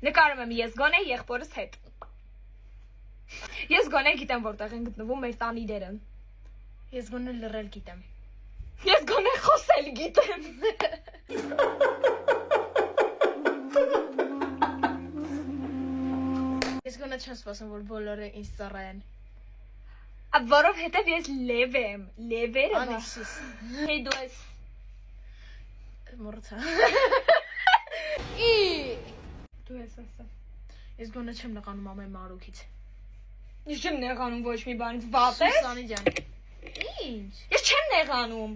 Նկարում եմ ես գոնե եղբորս հետ։ Ես գոնե գիտեմ որտեղ են գտնվում մեր տանիները։ Ես գոնե լռել գիտեմ։ Ես գոնե խոսել գիտեմ։ Ես գոնե չեմ սպասում, որ բոլորը ինձ ծառայեն։ Որովհետև ես լև եմ, լևերը Անիսիս։ Հեյ դու ես Մոռացա։ Դու ես ասա։ Ես գոնե չեմ նկանում ամեն մարուքից։ Ես չեմ նեղանում ոչ մի բանից, վատ ես։ Սուսանի ջան։ Ինչ։ Ես չեմ նեղանում։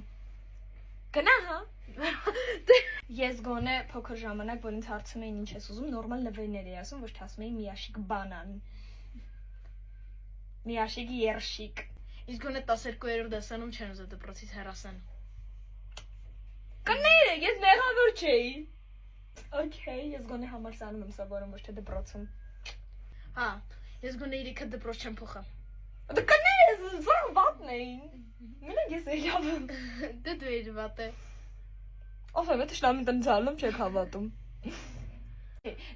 Գնա հա։ Ես գոնե փոքր ժամանակ, որ ինձ հարցնում էին ինչ ես ուզում, նորմալ լվեներ էի ասում, ոչ թե ասում էին միաշիկ բանան։ Միաշիկ երշիկ։ Իսկ գոնե 12-րդ դասանում չեն ուզել դպրոցից հեռացան։ Կները, ես մեղավոր չէի։ Okay, ես գոնե համալսարանում եմ սովորում, ոչ թե դպրոցում։ Հա, ես գոնե իրիքը դպրոց չեմ փոխա։ Դե կներես, զոր վատն էին։ Մենակ ես էի լավը։ Դե դու ես վատը։ Ով է, դա շլամի տնցալում չեք հավատում։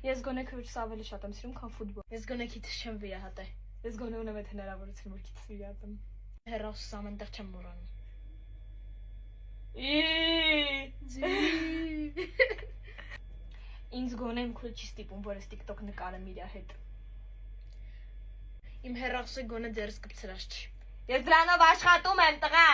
Ես գոնե քրոջս ավելի շատ եմ սիրում, քան ֆուտբոլ։ Ես գոնե քիթս չեմ վիրահատել։ Ես գոնե ունեմ այդ հնարավորությունը, որ քիթս վիրատեմ։ Հեռախոսս ամենտեղ չեմ մոռանում։ Ինձ գոնե իմ քուրը չի ստիպում, որ ես TikTok նկարեմ իր հետ։ Իմ հեռախոսը գոնե դերս կպցրած չի։ Ես դրանով աշխատում եմ, տղա։